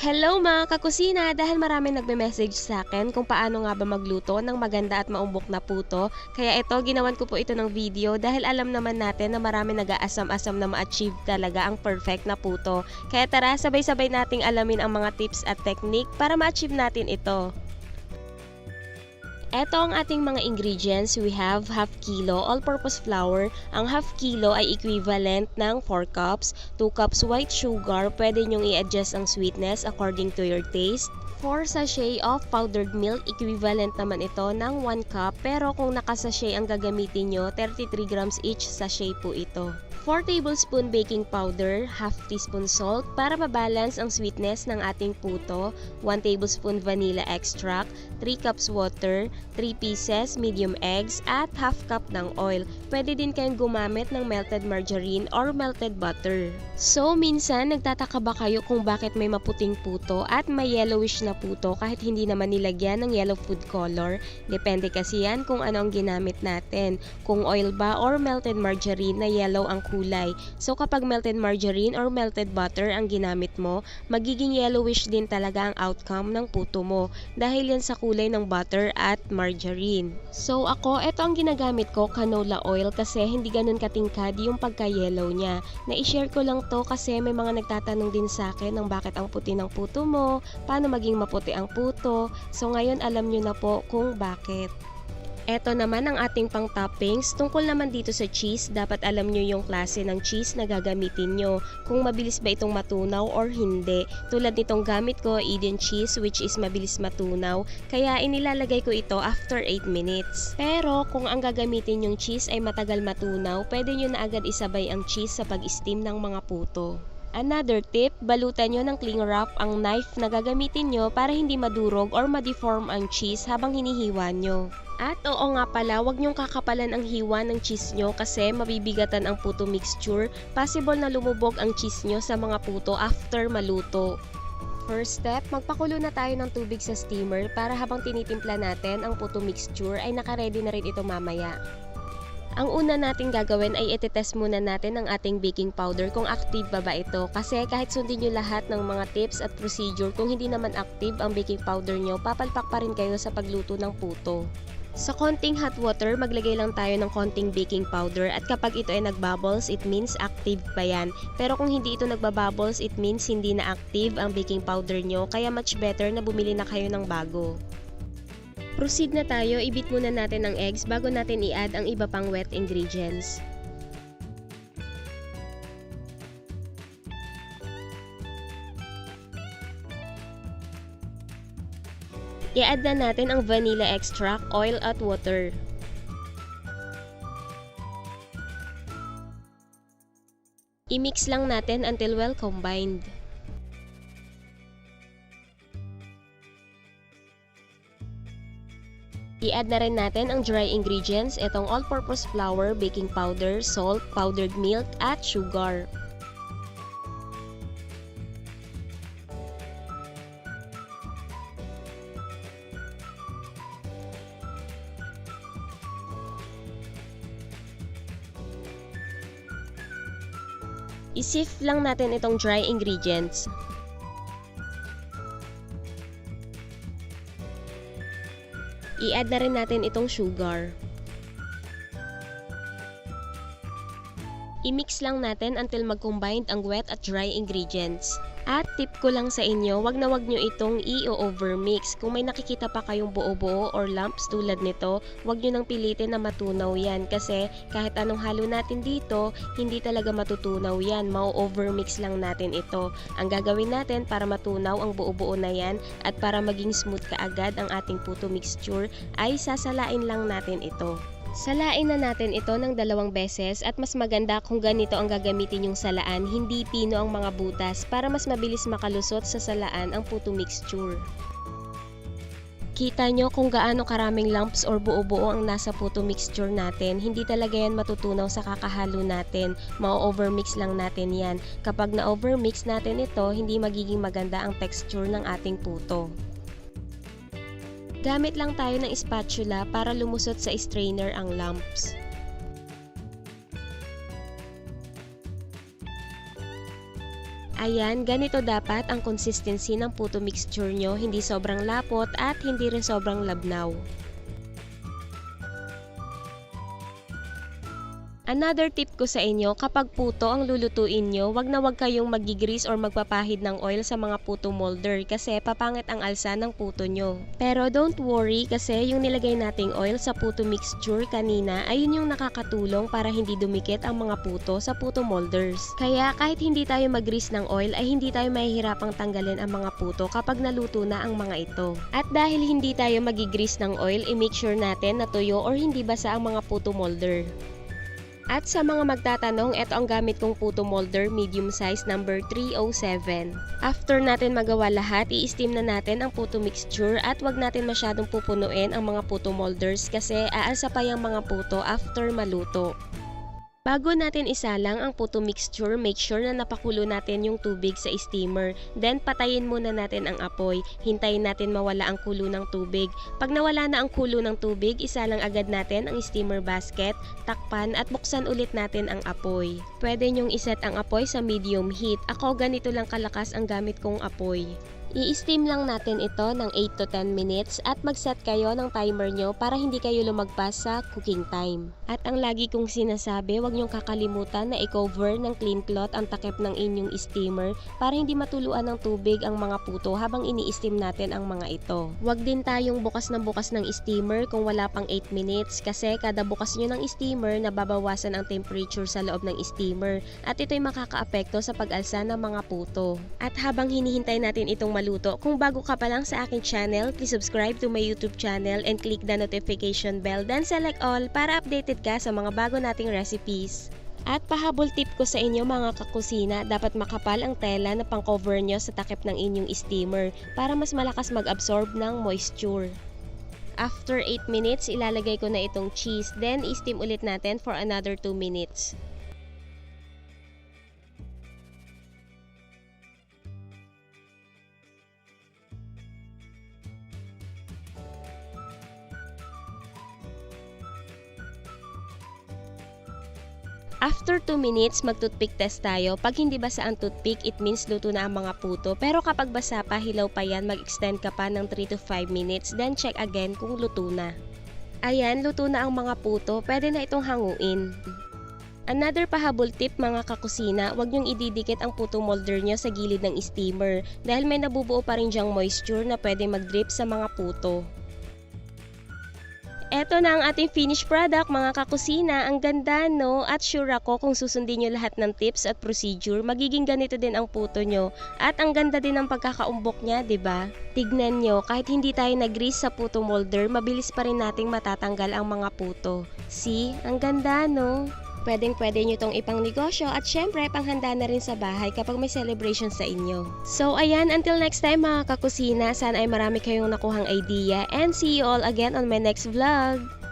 Hello mga kakusina! Dahil marami nagme-message sa akin kung paano nga ba magluto ng maganda at maumbok na puto, kaya ito ginawan ko po ito ng video dahil alam naman natin na marami nag-aasam-asam na ma-achieve talaga ang perfect na puto. Kaya tara, sabay-sabay nating alamin ang mga tips at technique para ma-achieve natin ito. Ito ang ating mga ingredients. We have half kilo all-purpose flour. Ang half kilo ay equivalent ng 4 cups. 2 cups white sugar. Pwede nyong i-adjust ang sweetness according to your taste. 4 sachet of powdered milk. Equivalent naman ito ng 1 cup. Pero kung naka-sachet ang gagamitin nyo, 33 grams each sachet po ito. 4 tablespoon baking powder, half teaspoon salt para mabalance ang sweetness ng ating puto, 1 tablespoon vanilla extract, 3 cups water, 3 pieces medium eggs, at half cup ng oil. Pwede din kayong gumamit ng melted margarine or melted butter. So, minsan nagtataka ba kayo kung bakit may maputing puto at may yellowish na puto kahit hindi naman nilagyan ng yellow food color? Depende kasi yan kung ano ang ginamit natin. Kung oil ba or melted margarine na yellow ang kulay. So kapag melted margarine or melted butter ang ginamit mo, magiging yellowish din talaga ang outcome ng puto mo dahil yan sa kulay ng butter at margarine. So ako, ito ang ginagamit ko, canola oil, kasi hindi ganun katingkad yung pagka-yellow niya. Na-share ko lang to kasi may mga nagtatanong din sa akin ng bakit ang puti ng puto mo, paano maging maputi ang puto. So ngayon alam nyo na po kung bakit. Eto naman ang ating pang toppings. Tungkol naman dito sa cheese, dapat alam nyo yung klase ng cheese na gagamitin nyo. Kung mabilis ba itong matunaw or hindi. Tulad nitong gamit ko, Eden cheese, which is mabilis matunaw. Kaya inilalagay ko ito after 8 minutes. Pero kung ang gagamitin yung cheese ay matagal matunaw, pwede nyo na agad isabay ang cheese sa pag-steam ng mga puto. Another tip, balutan nyo ng cling wrap ang knife na gagamitin nyo para hindi madurog or ma-deform ang cheese habang hinihiwa nyo. At oo nga pala, huwag nyong kakapalan ang hiwa ng cheese nyo kasi mabibigatan ang puto mixture. Possible na lumubog ang cheese nyo sa mga puto after maluto. First step, magpakulo na tayo ng tubig sa steamer para habang tinitimpla natin ang puto mixture ay naka-ready na rin ito mamaya. Ang una nating gagawin ay itetest muna natin ang ating baking powder kung active ba ito. Kasi kahit sundin nyo lahat ng mga tips at procedure, kung hindi naman active ang baking powder nyo, papalpak pa rin kayo sa pagluto ng puto. Sa konting hot water, maglagay lang tayo ng konting baking powder at kapag ito ay nagbubbles, it means active pa yan. Pero kung hindi ito nagbabubbles, it means hindi na active ang baking powder nyo, kaya much better na bumili na kayo ng bago. Proceed na tayo, i-beat muna natin ang eggs bago natin i-add ang iba pang wet ingredients. I-add na natin ang vanilla extract, oil at water. I-mix lang natin until well combined. I-add na rin natin ang dry ingredients, itong all-purpose flour, baking powder, salt, powdered milk, at sugar. I-sift lang natin itong dry ingredients. I-add na rin natin itong sugar. I-mix lang natin until mag-combined ang wet at dry ingredients. At tip ko lang sa inyo, wag nyo itong i-overmix. Kung may nakikita pa kayong buo-buo or lumps tulad nito, wag nyo nang pilitin na matunaw yan. Kasi kahit anong halo natin dito, hindi talaga matutunaw yan. Mau-overmix lang natin ito. Ang gagawin natin para matunaw ang buo-buo na yan at para maging smooth kaagad ang ating puto mixture, ay sasalain lang natin ito. Salain na natin ito ng 2 beses at mas maganda kung ganito ang gagamitin yung salaan, hindi pino ang mga butas para mas mabilis makalusot sa salaan ang puto mixture. Kita nyo kung gaano karaming lumps or buo-buo ang nasa puto mixture natin, hindi talaga yan matutunaw sa kakahalo natin, ma-overmix lang natin yan. Kapag na-overmix natin ito, hindi magiging maganda ang texture ng ating puto. Gamit lang tayo ng spatula para lumusot sa strainer ang lumps. Ayan, ganito dapat ang consistency ng puto mixture nyo, hindi sobrang lapot at hindi rin sobrang labnaw. Another tip ko sa inyo, kapag puto ang lulutuin nyo, wag kayong magigrease or magpapahid ng oil sa mga puto molder kasi papangit ang alsa ng puto nyo. Pero don't worry kasi yung nilagay nating oil sa puto mixture kanina ay yun yung nakakatulong para hindi dumikit ang mga puto sa puto molders. Kaya kahit hindi tayo mag-grease ng oil ay hindi tayo mahihirapang tanggalin ang mga puto kapag naluto na ang mga ito. At dahil hindi tayo magigrease ng oil, i-make sure natin na tuyo or hindi basa ang mga puto molder. At sa mga magtatanong, ito ang gamit kong puto molder, medium size number 307. After natin magawa lahat, i-steam na natin ang puto mixture at wag natin masyadong pupunuin ang mga puto molders kasi aalsa pa yung mga puto after maluto. Bago natin isalang ang puto mixture, make sure na napakulo natin yung tubig sa steamer. Then patayin muna natin ang apoy. Hintayin natin mawala ang kulo ng tubig. Pag nawala na ang kulo ng tubig, isalang agad natin ang steamer basket, takpan at buksan ulit natin ang apoy. Pwede nyong iset ang apoy sa medium heat. Ako ganito lang kalakas ang gamit kong apoy. I-steam lang natin ito ng 8 to 10 minutes at mag-set kayo ng timer nyo para hindi kayo lumagpas sa cooking time. At ang lagi kong sinasabi, huwag nyong kakalimutan na i-cover ng clean cloth ang takip ng inyong steamer para hindi matuluan ng tubig ang mga puto habang ini-steam natin ang mga ito. Huwag din tayong bukas ng steamer kung wala pang 8 minutes kasi kada bukas nyo ng steamer, nababawasan ang temperature sa loob ng steamer at ito'y makakaapekto sa pag-alsa ng mga puto. At habang hinihintay natin itong maluto, kung bago ka pa lang sa aking channel, please subscribe to my YouTube channel and click the notification bell, then select all para updated ka sa mga bago nating recipes. At pahabol tip ko sa inyo mga kakusina, dapat makapal ang tela na pang-cover nyo sa takip ng inyong steamer para mas malakas mag-absorb ng moisture. After 8 minutes, ilalagay ko na itong cheese, then i-steam ulit natin for another 2 minutes. After 2 minutes, mag-toothpick test tayo. Pag hindi basa ang toothpick, it means luto na ang mga puto. Pero kapag basa pa, hilaw pa yan, mag-extend ka pa ng 3 to 5 minutes. Then check again kung luto na. Ayan, luto na ang mga puto. Pwede na itong hanguin. Another pahabol tip mga kakusina, huwag nyong ididikit ang puto molder nyo sa gilid ng steamer dahil may nabubuo pa rin dyang moisture na pwede mag-drip sa mga puto. Eto na ang ating finished product mga kakusina. Ang ganda no? At sure ako kung susundin nyo lahat ng tips at procedure, magiging ganito din ang puto nyo. At ang ganda din ng pagkakaumbok niya, diba? Tignan nyo, kahit hindi tayo nag-grease sa puto molder, mabilis pa rin nating matatanggal ang mga puto. See? Ang ganda no? Pwedeng-pwede nyo itong ipang negosyo at syempre panghanda na rin sa bahay kapag may celebration sa inyo. So ayan, until next time mga kakusina, sana ay marami kayong nakuhang idea and see you all again on my next vlog!